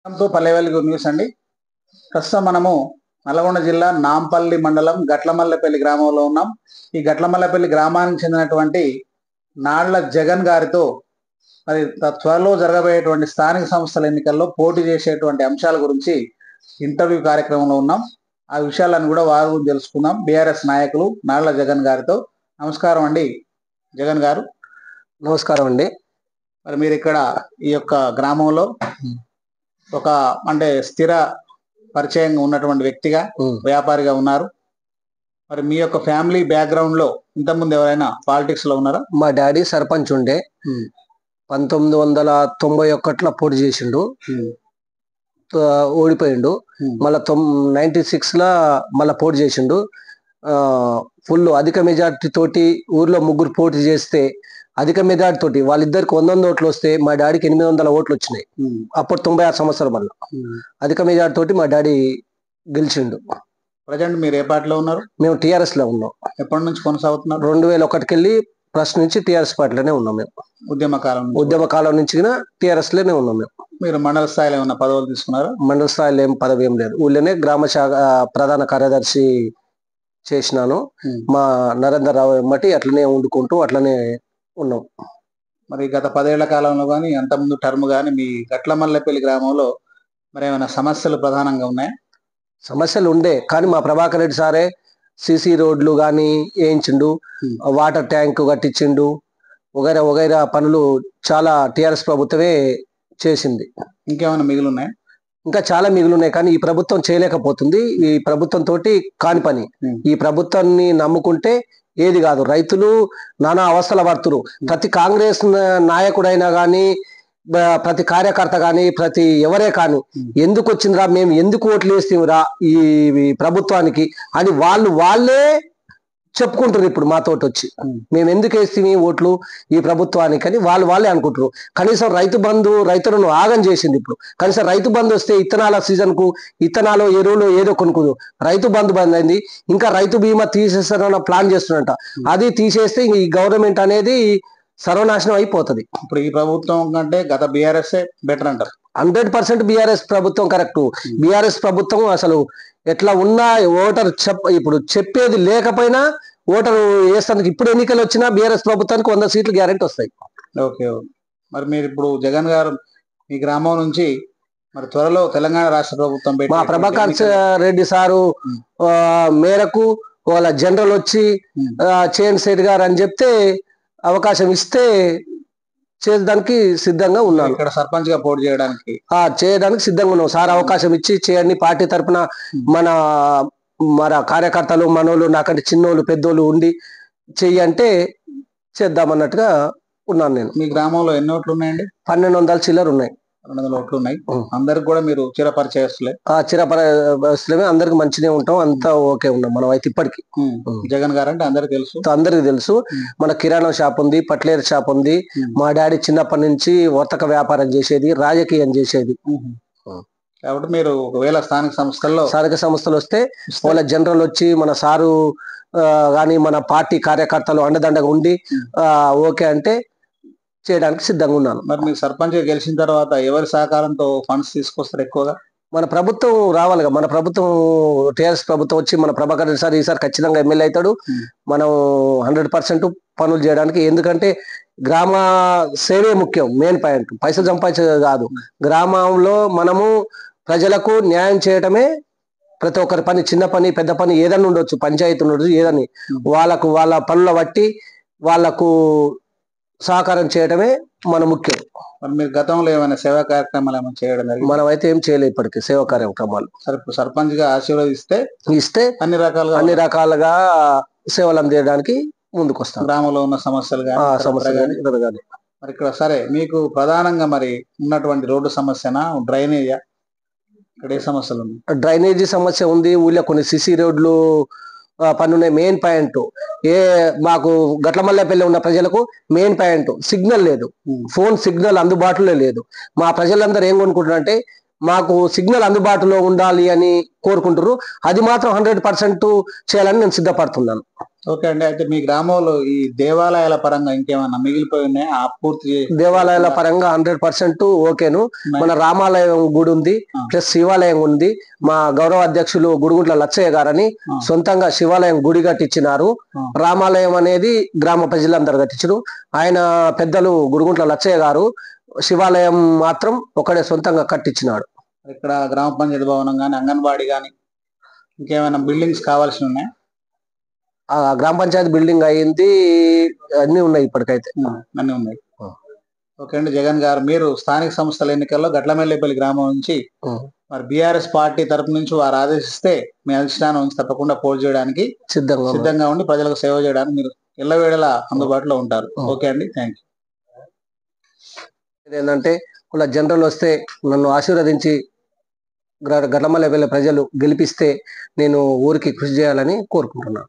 తో పల్లెవెల్లి good news అండి. ప్రస్తుతం మనము నల్గొండ జిల్లా నాంపల్లి మండలం గట్లమల్లపల్లి గ్రామంలో ఉన్నాం. ఈ గట్లమల్లపల్లి గ్రామానికి చెందినటువంటి నాళ్ల జగన్ గారితో మరి త్వరలో జరగబోయేటువంటి స్థానిక సంస్థల ఎన్నికల్లో పోటీ చేసేటువంటి అంశాల గురించి ఇంటర్వ్యూ కార్యక్రమంలో ఉన్నాం. ఆ విషయాలను కూడా వారి గురించి తెలుసుకుందాం. బీఆర్ఎస్ నాయకులు నాళ్ల జగన్ గారితో. నమస్కారం అండి జగన్ గారు. నమస్కారం అండి. మరి మీరు ఇక్కడ ఈ యొక్క గ్రామంలో ఒక అంటే స్థిర పరిచయంగా ఉన్నటువంటి వ్యక్తిగా వ్యాపారిగా ఉన్నారు. మరి మీ యొక్క ఫ్యామిలీ బ్యాక్గ్రౌండ్ లో ఇంతకుముందు ఎవరైనా పాలిటిక్స్ లో ఉన్నారా? మా డాడీ సర్పంచ్ ఉండే 1991లో పోటీ చేసిండు, ఓడిపోయిండు. మళ్ళా 96లో మళ్ళా పోటీ చేసిండు. ఫుల్ అధిక మెజార్టీ తోటి ఊర్లో ముగ్గురు పోటీ చేస్తే అధిక మెజార్టీ తోటి వాళ్ళిద్దరికి 100 ఓట్లు వస్తే మా డాడీకి 800 ఓట్లు వచ్చినాయి. అప్పుడు 96 సంవత్సరం వల్ల అధిక మెజార్టీ తోటి మా డాడీ గెలిచిండు. ప్రజెంట్ మీరు ఏ పార్టీలో ఉన్నారు? మేము టీఆర్ఎస్ లో ఉన్నాం. ఎప్పటి నుంచి కొనసాగుతున్నారు? 2001కి వెళ్ళి ఫస్ట్ నుంచి టీఆర్ఎస్ పార్టీలోనే ఉన్నాం. మేము ఉద్యమ కాలం నుంచి టీఆర్ఎస్ లోనే ఉన్నాం. మీరు మండల స్థాయిలో ఉన్న పదవులు తీసుకున్నారా? మండల స్థాయిలో ఏం పదవి ఏం లేదు. ఊళ్ళోనే గ్రామ శాఖ ప్రధాన కార్యదర్శి చేసినాను. మా నరేందర్ రావు ఎమ్మటి అట్లనే వండుకుంటూ అట్లనే ఉన్నాం. మరి గత 10 ఏళ్ల కాలంలో కానీ అంతకుముందు టర్మ్ కానీ మీ గట్లమల్లపల్లి గ్రామంలో మరి ఏమైనా సమస్యలు ప్రధానంగా ఉన్నాయా? సమస్యలు ఉండే, కానీ మా ప్రభాకర్ రెడ్డి సారే సిసి రోడ్లు కానీ వేయించిండు, వాటర్ ట్యాంక్ కట్టించిండు, వగైరా వగైరా పనులు చాలా టీఆర్ఎస్ ప్రభుత్వమే చేసింది. ఇంకేమైనా మిగిలి ఉన్నాయా? ఇంకా చాలా మిగులున్నాయి, కానీ ఈ ప్రభుత్వం చేయలేకపోతుంది. ఈ ప్రభుత్వం తోటి కాని పని. ఈ ప్రభుత్వాన్ని నమ్ముకుంటే ఏది కాదు. రైతులు నానా అవస్థల పడుతురు. ప్రతి కాంగ్రెస్ నాయకుడైనా కానీ, ప్రతి కార్యకర్త కానీ, ప్రతి ఎవరే కానీ ఎందుకు వచ్చిందిరా, మేము ఎందుకు ఓట్లు వేస్తేమిరా ఈ ప్రభుత్వానికి అని వాళ్ళే చెప్పుకుంటారు. ఇప్పుడు మాతోటి వచ్చి మేము ఎందుకు వేస్తే ఓట్లు ఈ ప్రభుత్వానికి అని వాళ్ళే అనుకుంటారు. కనీసం రైతు బంధు రైతులను ఆగం చేసింది. ఇప్పుడు కనీసం రైతు బంధు వస్తే ఇత్తనాల సీజన్ కు ఇత్తనాలు ఎరువులు ఏదో కొనుక్కుందు. రైతు బంధు బంద్ అయింది. ఇంకా రైతు బీమా తీసేస్తారన్న ప్లాన్ చేస్తున్నట్ట. అది తీసేస్తే ఈ గవర్నమెంట్ అనేది సర్వనాశనం అయిపోతుంది. ఇప్పుడు ఈ ప్రభుత్వం కంటే గత బీఆర్ఎస్ బెటర్ అంటారు? 100% బీఆర్ఎస్ ప్రభుత్వం కరెక్ట్. బీఆర్ఎస్ ప్రభుత్వం అసలు ఎట్లా ఉన్నా ఓటర్ ఇప్పుడు చెప్పేది లేకపోయినా ఓటరు వేస్తానికి ఇప్పుడు ఎన్నికలు వచ్చినా బీఆర్ఎస్ ప్రభుత్వానికి 100 సీట్లు గ్యారెంటీ వస్తాయి. ఓకే. మరి మీరు ఇప్పుడు జగన్ గారు మీ గ్రామం నుంచి మరి త్వరలో తెలంగాణ రాష్ట్ర ప్రభుత్వం మా ప్రభాకర్ రెడ్డి సారు మేరకు వాళ్ళ జనరల్ వచ్చి చేన్ సేట్ గారు అని చెప్తే అవకాశం ఇస్తే చేయడానికి సిద్ధంగా ఉన్నాను. ఇక్కడ సర్పంచ్ గా పోటీ చేయడానికి సిద్ధంగా ఉన్నాం. సార్ అవకాశం ఇచ్చి చేయండి, పార్టీ తరఫున మన కార్యకర్తలు మనోళ్ళు నాకంటే చిన్నోళ్ళు పెద్దోళ్ళు ఉండి చెయ్యంటే చేద్దామన్నట్టుగా ఉన్నాను నేను. మీ గ్రామంలో ఎన్ని ఓట్లు ఉన్నాయండి? 1200 చిల్లర ఉన్నాయి. 1200 ఓట్లు ఉన్నాయి. అందరికి కూడా మీరు చిరపరిచయస్తులే? చిరపరిచయస్తులమే. అందరికి మంచిగా ఉంటాం, అంతా ఓకే ఉన్నాం మనం అయితే ఇప్పటికి. జగన్ గారు అంటే అందరికి తెలుసు. మన కిరాణా షాప్ ఉంది, పట్లేరు షాప్ ఉంది. మా డాడీ చిన్నప్పటి నుంచి వర్తక వ్యాపారం చేసేది, రాజకీయం చేసేది. కాబట్టి మీరు ఒకవేళ స్థానిక సంస్థలు వస్తే వాళ్ళ జనరల్ వచ్చి మన సారు కానీ మన పార్టీ కార్యకర్తలు అండదండగా ఉండి ఓకే అంటే చేయడానికి సిద్ధంగా ఉన్నాను. మరి మీరు సర్పంచ్ గా గెలిచిన తర్వాత ఎవరి సహకారంతో ఫండ్స్ తీసుకొస్తారు? ఎక్కువగా మన ప్రభుత్వం రావాలిగా. మన ప్రభుత్వం టీఆర్ఎస్ ప్రభుత్వం వచ్చి మన ప్రభాకర్ రెడ్డి సార్ ఈసారి ఖచ్చితంగా ఎమ్మెల్యే అవుతాడు. మనం 100% పనులు చేయడానికి. ఎందుకంటే గ్రామ సేవే ముఖ్యం, మెయిన్ పాయింట్. పైసలు సంపాదించేది కాదు. గ్రామంలో మనము ప్రజలకు న్యాయం చేయటమే ప్రతి ఒక్కరి పని. చిన్న పని పెద్ద పని ఏదన్నా ఉండొచ్చు, పంచాయతీ ఉండొచ్చు, ఏదని వాళ్ళ పనుల బట్టి వాళ్లకు సహకారం చేయటమే మన ముఖ్యం. మరి మీరు గతంలో ఏమైనా సేవా కార్యక్రమాలు ఏమైనా చేయడం జరిగింది? మనం అయితే ఏం చేయలేదు ఇప్పటికీ సేవా కార్యక్రమాలు. సర్పంచ్ గా ఆశీర్వదిస్తే అన్ని రకాలుగా సేవలు అందించడానికి ముందుకు వస్తాం. గ్రామంలో ఉన్న సమస్యలు కానీ. మరి ఇక్కడ సరే మీకు ప్రధానంగా మరి ఉన్నటువంటి రోడ్డు సమస్యనా, డ్రైనేజా? ఇక్కడ ఏ సమస్యలు ఉన్నాయి? డ్రైనేజీ సమస్య ఉంది. ఊళ్ళో కొన్ని సిసి రోడ్లు పనున్నాయి. మెయిన్ పాయింట్ మాకు గట్లమల్లపల్లి ఉన్న ప్రజలకు మెయిన్ పాయింట్ సిగ్నల్ లేదు. ఫోన్ సిగ్నల్ అందుబాటులో లేదు. మా ప్రజలందరూ ఏం కొనుక్కుంటారంటే మాకు సిగ్నల్ అందుబాటులో ఉండాలి అని కోరుకుంటారు. అది మాత్రం 100% చేయాలని నేను సిద్ధపడుతున్నాను. ఓకే అండి. అయితే మీ గ్రామంలో ఈ దేవాలయాల పరంగా ఇంకేమన్నా మిగిలిపోయి ఉన్నాయా? ఆ పూర్తి దేవాలయాల పరంగా 100% ఓకేను. మన రామాలయం గుడి ఉంది, ప్లస్ శివాలయం ఉంది. మా గౌరవ అధ్యక్షులు గుడిగుంట్ల లచ్చయ్య గారని సొంతంగా శివాలయం గుడి కట్టించినారు. రామాలయం అనేది గ్రామ ప్రజలందరూ కట్టించారు. ఆయన పెద్దలు గుడిగుంట్ల లచ్చయ్య గారు శివాలయం మాత్రం ఒకడే సొంతంగా కట్టించినాడు. ఇక్కడ గ్రామ పంచాయతీ భవనం కానీ, అంగన్వాడీ కానీ ఇంకేమైనా బిల్డింగ్స్ కావాల్సి ఉన్నాయా? ఆ గ్రామ పంచాయతీ బిల్డింగ్ అయింది, అన్ని ఉన్నాయి ఇప్పటికైతే. అన్ని ఉన్నాయి. ఓకే అండి. జగన్ గారు, మీరు స్థానిక సంస్థల ఎన్నికల్లో గట్లమెల్లేపల్లి గ్రామం నుంచి మరి బీఆర్ఎస్ పార్టీ తరపు నుంచి వారు ఆదేశిస్తే మీ అధిష్టానం నుంచి తప్పకుండా పోటీ చేయడానికి సిద్ధంగా ఉండి ప్రజలకు సేవ చేయడానికి మీరు ఎల్లవేళలా అందుబాటులో ఉంటారు. ఓకే అండి, థ్యాంక్ యూ. ఏంటంటే ఇలా జనరల్ వస్తే నన్ను ఆశీర్వదించి గట్లమల్లేపల్లి ప్రజలు గెలిపిస్తే నేను ఊరికి కృషి చేయాలని కోరుకుంటున్నాను.